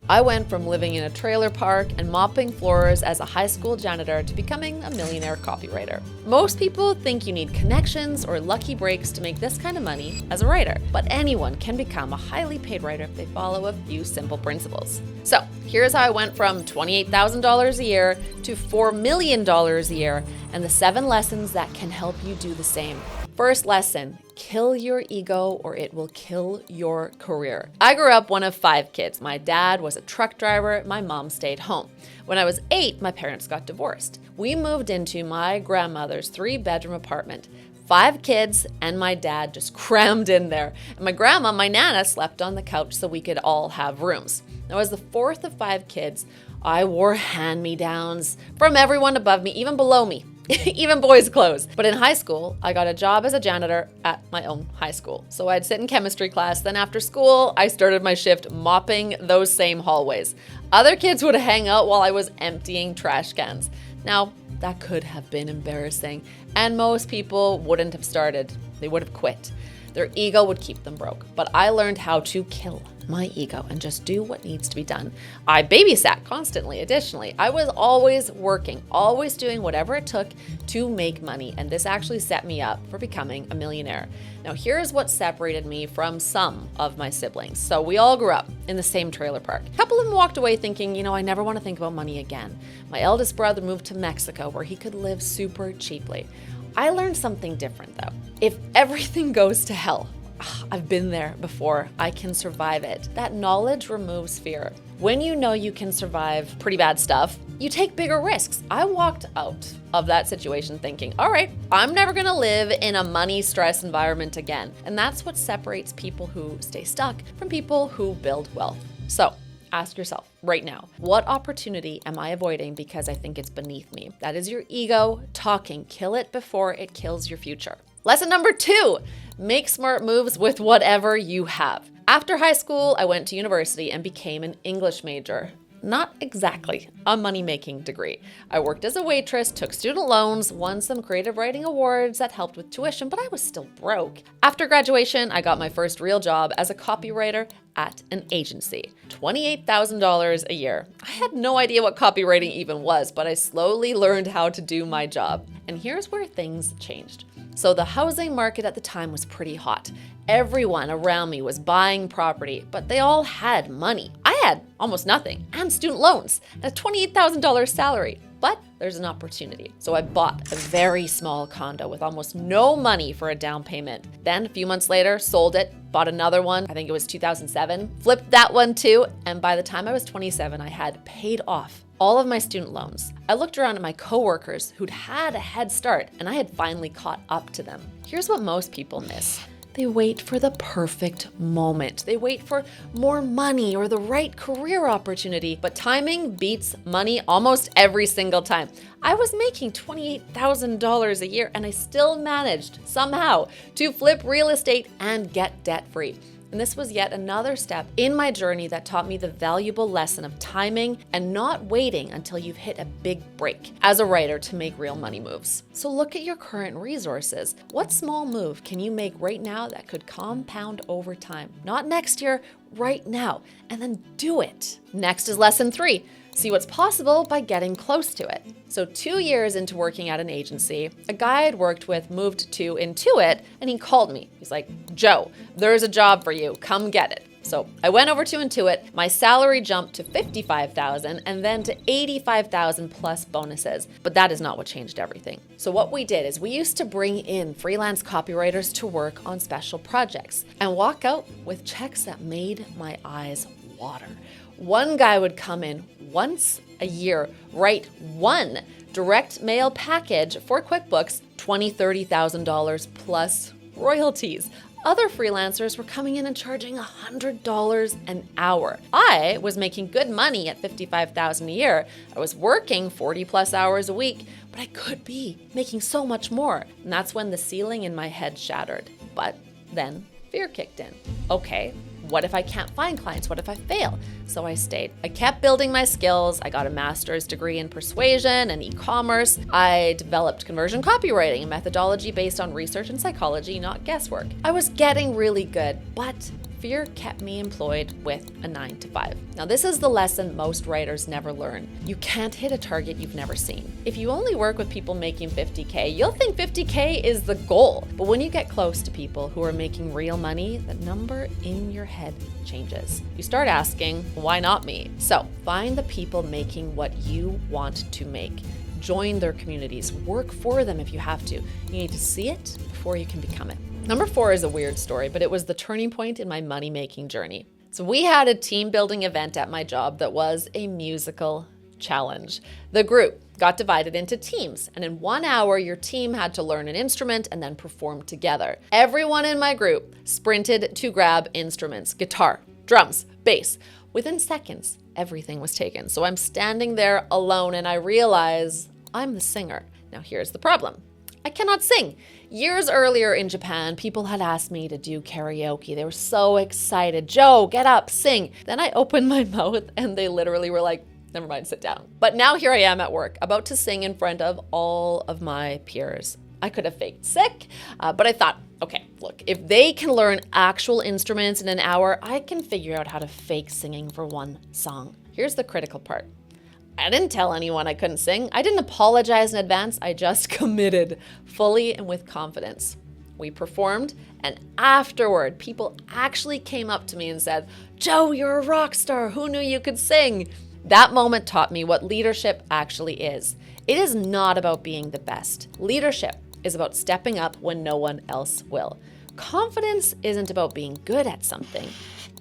I went from living in a trailer park and mopping floors as a high school janitor to becoming a millionaire copywriter. Most people think you need connections or lucky breaks to make this kind of money as a writer, but anyone can become a highly paid writer if they follow a few simple principles. So here's how I went from $28,000 a year to $4 million a year, and the 7 lessons that can help you do the same. First lesson, kill your ego or it will kill your career. I grew up one of 5 kids. My dad was a truck driver, my mom stayed home. When I was 8, my parents got divorced. We moved into my grandmother's 3-bedroom apartment. 5 kids and my dad just crammed in there. And my grandma, my nana, slept on the couch so we could all have rooms. Now, as the 4th of 5 kids, I wore hand-me-downs from everyone above me, even below me. Even boys' clothes. But in high school, I got a job as a janitor at my own high school. So I'd sit in chemistry class. Then after school, I started my shift mopping those same hallways. Other kids would hang out while I was emptying trash cans. Now, that could have been embarrassing, and most people wouldn't have started. They would have quit. Their ego would keep them broke. But I learned how to kill my ego and just do what needs to be done. I babysat constantly. Additionally, I was always working, always doing whatever it took to make money, and this actually set me up for becoming a millionaire. Now, here's what separated me from some of my siblings. So we all grew up in the same trailer park. A couple of them walked away thinking, I never want to think about money again. My eldest brother moved to Mexico where he could live super cheaply. I learned something different though. If everything goes to hell, I've been there before. I can survive it. That knowledge removes fear. When you know you can survive pretty bad stuff, you take bigger risks. I walked out of that situation thinking, all right, I'm never gonna live in a money stress environment again. And that's what separates people who stay stuck from people who build wealth. So ask yourself right now, what opportunity am I avoiding because I think it's beneath me? That is your ego talking. Kill it before it kills your future. Lesson number 2, make smart moves with whatever you have. After high school, I went to university and became an English major. Not exactly a money-making degree. I worked as a waitress, took student loans, won some creative writing awards that helped with tuition, but I was still broke. After graduation, I got my first real job as a copywriter at an agency. $28,000 a year. I had no idea what copywriting even was, but I slowly learned how to do my job. And here's where things changed. So the housing market at the time was pretty hot. Everyone around me was buying property, but they all had money. I had almost nothing, and student loans, and a $28,000 salary. But there's an opportunity. So I bought a very small condo with almost no money for a down payment. Then a few months later, sold it, bought another one. I think it was 2007, flipped that one too. And by the time I was 27, I had paid off all of my student loans. I looked around at my coworkers who'd had a head start, and I had finally caught up to them. Here's what most people miss. They wait for the perfect moment. They wait for more money or the right career opportunity, but timing beats money almost every single time. I was making $28,000 a year and I still managed somehow to flip real estate and get debt-free. And this was yet another step in my journey that taught me the valuable lesson of timing and not waiting until you've hit a big break as a writer to make real money moves. So look at your current resources. What small move can you make right now that could compound over time? Not next year, right now, and then do it. Next is lesson 3. See what's possible by getting close to it. So 2 years into working at an agency, a guy I'd worked with moved to Intuit and he called me. He's like, Joe, there's a job for you. Come get it. So I went over to Intuit. My salary jumped to $55,000 and then to $85,000 plus bonuses. But that is not what changed everything. So what we did is we used to bring in freelance copywriters to work on special projects and walk out with checks that made my eyes water. One guy would come in once a year, write one direct mail package for QuickBooks, $20,000, $30,000 plus royalties. Other freelancers were coming in and charging $100 an hour. I was making good money at $55,000 a year. I was working 40 plus hours a week, but I could be making so much more. And that's when the ceiling in my head shattered. But then fear kicked in. Okay, what if I can't find clients? What if I fail? So I stayed. I kept building my skills. I got a master's degree in persuasion and e-commerce. I developed conversion copywriting, a methodology based on research and psychology, not guesswork. I was getting really good, but fear kept me employed with a 9 to 5. Now, this is the lesson most writers never learn. You can't hit a target you've never seen. If you only work with people making 50K, you'll think 50K is the goal. But when you get close to people who are making real money, the number in your head changes. You start asking, why not me? So find the people making what you want to make. Join their communities, work for them if you have to. You need to see it before you can become it. Number 4 is a weird story, but it was the turning point in my money-making journey. So we had a team building event at my job that was a musical challenge. The group got divided into teams, and in 1 hour, your team had to learn an instrument and then perform together. Everyone in my group sprinted to grab instruments, guitar, drums, bass. Within seconds, everything was taken. So I'm standing there alone and I realize I'm the singer. Now here's the problem. I cannot sing. Years earlier in Japan, people had asked me to do karaoke. They were so excited. Joe, get up, sing. Then I opened my mouth and they literally were like, never mind, sit down. But now here I am at work, about to sing in front of all of my peers. I could have faked sick, but I thought, okay, look, if they can learn actual instruments in an hour, I can figure out how to fake singing for one song. Here's the critical part. I didn't tell anyone I couldn't sing. I didn't apologize in advance. I just committed fully and with confidence. We performed, and afterward, people actually came up to me and said, Joe, you're a rock star. Who knew you could sing? That moment taught me what leadership actually is. It is not about being the best. Leadership is about stepping up when no one else will. Confidence isn't about being good at something.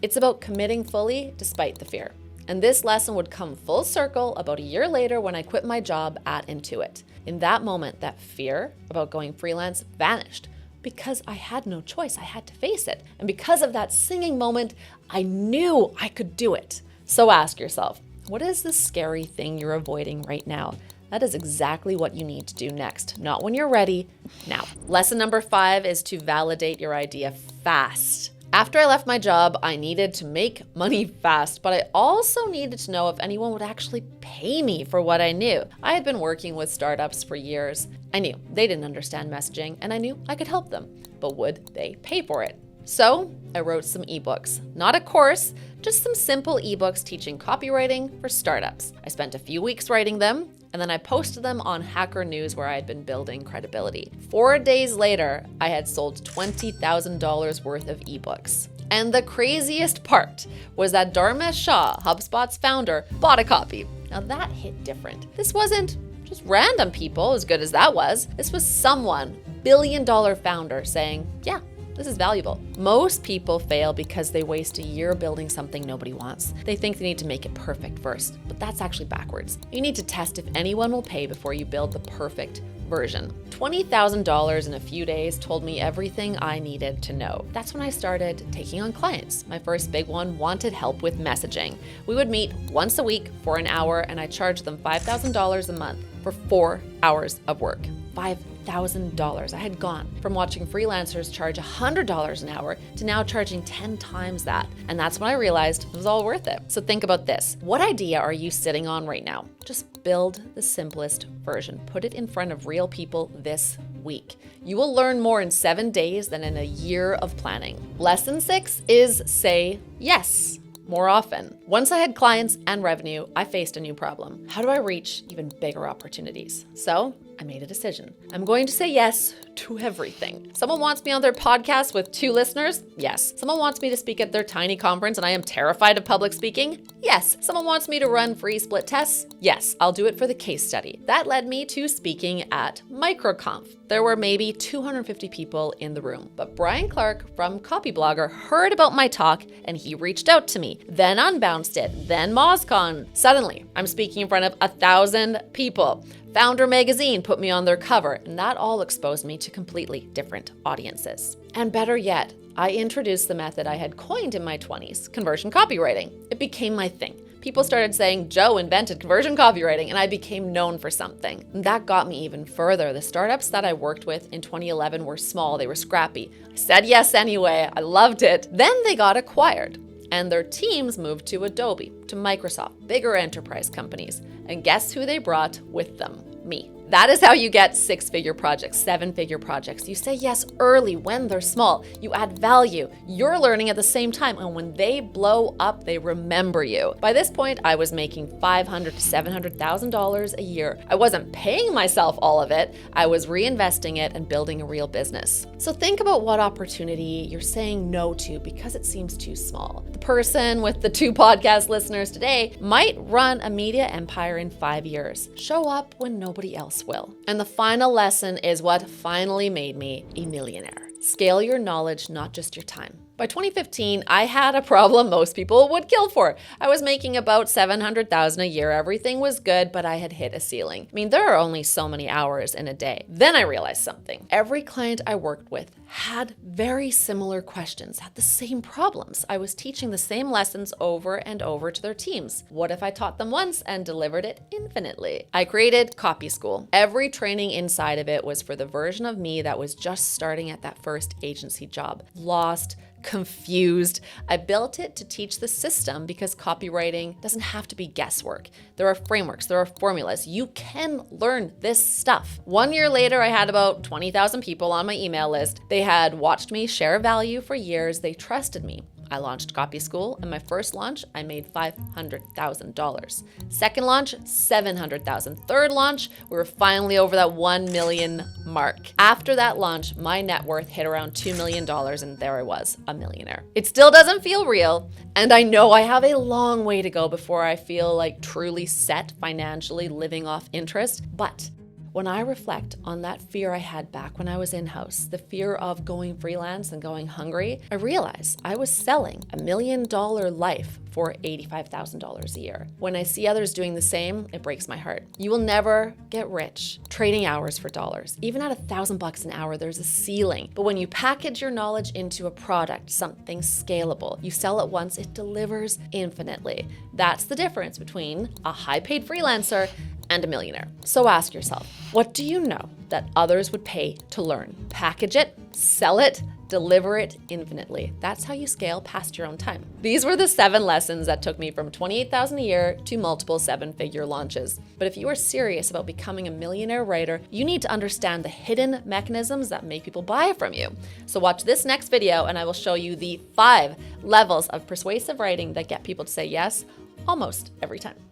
It's about committing fully despite the fear. And this lesson would come full circle about a year later when I quit my job at Intuit. In that moment, that fear about going freelance vanished because I had no choice. I had to face it. And because of that singing moment, I knew I could do it. So ask yourself, what is the scary thing you're avoiding right now? That is exactly what you need to do next. Not when you're ready, now. Lesson number 5 is to validate your idea fast. After I left my job, I needed to make money fast, but I also needed to know if anyone would actually pay me for what I knew. I had been working with startups for years. I knew they didn't understand messaging, and I knew I could help them, but would they pay for it? So I wrote some ebooks, not a course, just some simple ebooks teaching copywriting for startups. I spent a few weeks writing them, and then I posted them on Hacker News where I had been building credibility. 4 days later, I had sold $20,000 worth of ebooks. And the craziest part was that Dharmesh Shah, HubSpot's founder, bought a copy. Now that hit different. This wasn't just random people, as good as that was. This was someone, billion-dollar founder, saying, yeah, this is valuable. Most people fail because they waste a year building something nobody wants. They think they need to make it perfect first, but that's actually backwards. You need to test if anyone will pay before you build the perfect version. $20,000 in a few days told me everything I needed to know. That's when I started taking on clients. My first big one wanted help with messaging. We would meet once a week for an hour, and I charged them $5,000 a month for 4 hours of work. $5,000. I had gone from watching freelancers charge $100 an hour to now charging 10 times that. And that's when I realized it was all worth it. So think about this. What idea are you sitting on right now? Just build the simplest version. Put it in front of real people this week. You will learn more in 7 days than in a year of planning. Lesson 6 is say yes more often. Once I had clients and revenue, I faced a new problem. How do I reach even bigger opportunities? So I made a decision. I'm going to say yes to everything. Someone wants me on their podcast with 2 listeners? Yes. Someone wants me to speak at their tiny conference and I am terrified of public speaking? Yes. Someone wants me to run free split tests? Yes. I'll do it for the case study. That led me to speaking at MicroConf. There were maybe 250 people in the room, but Brian Clark from Copyblogger heard about my talk and he reached out to me, then Unbounced It, then MozCon. Suddenly, I'm speaking in front of 1,000 people. Founder Magazine put me on their cover, and that all exposed me to completely different audiences. And better yet, I introduced the method I had coined in my 20s, conversion copywriting. It became my thing. People started saying Joe invented conversion copywriting, and I became known for something. And that got me even further. The startups that I worked with in 2011 were small, they were scrappy. I said yes anyway, I loved it. Then they got acquired, and their teams moved to Adobe, to Microsoft, bigger enterprise companies. And guess who they brought with them? Me. That is how you get six-figure projects, seven-figure projects. You say yes early when they're small. You add value. You're learning at the same time. And when they blow up, they remember you. By this point, I was making $500,000 to $700,000 a year. I wasn't paying myself all of it. I was reinvesting it and building a real business. So think about what opportunity you're saying no to because it seems too small. The person with the 2 podcast listeners today might run a media empire in 5 years. Show up when nobody else will. And the final lesson is what finally made me a millionaire. Scale your knowledge, not just your time. By 2015, I had a problem most people would kill for. I was making about $700,000 a year. Everything was good, but I had hit a ceiling. I mean, there are only so many hours in a day. Then I realized something. Every client I worked with had very similar questions, had the same problems. I was teaching the same lessons over and over to their teams. What if I taught them once and delivered it infinitely? I created Copy School. Every training inside of it was for the version of me that was just starting at that first agency job. Lost, confused. I built it to teach the system because copywriting doesn't have to be guesswork. There are frameworks, there are formulas. You can learn this stuff. 1 year later, I had about 20,000 people on my email list. They had watched me share value for years. They trusted me. I launched Copy School, and my first launch, I made $500,000. Second launch, $700,000. Third launch, we were finally over that 1 million mark. After that launch, my net worth hit around $2 million, and there I was, a millionaire. It still doesn't feel real, and I know I have a long way to go before I feel like truly set financially living off interest, but when I reflect on that fear I had back when I was in-house, the fear of going freelance and going hungry, I realize I was selling $1 million life for $85,000 a year. When I see others doing the same, it breaks my heart. You will never get rich trading hours for dollars. Even at $1,000 an hour, there's a ceiling. But when you package your knowledge into a product, something scalable, you sell it once, it delivers infinitely. That's the difference between a high-paid freelancer and a millionaire. So ask yourself, what do you know that others would pay to learn? Package it, sell it, deliver it infinitely. That's how you scale past your own time. These were the 7 lessons that took me from $28,000 a year to multiple 7-figure launches. But if you are serious about becoming a millionaire writer, you need to understand the hidden mechanisms that make people buy from you. So watch this next video and I will show you the 5 levels of persuasive writing that get people to say yes almost every time.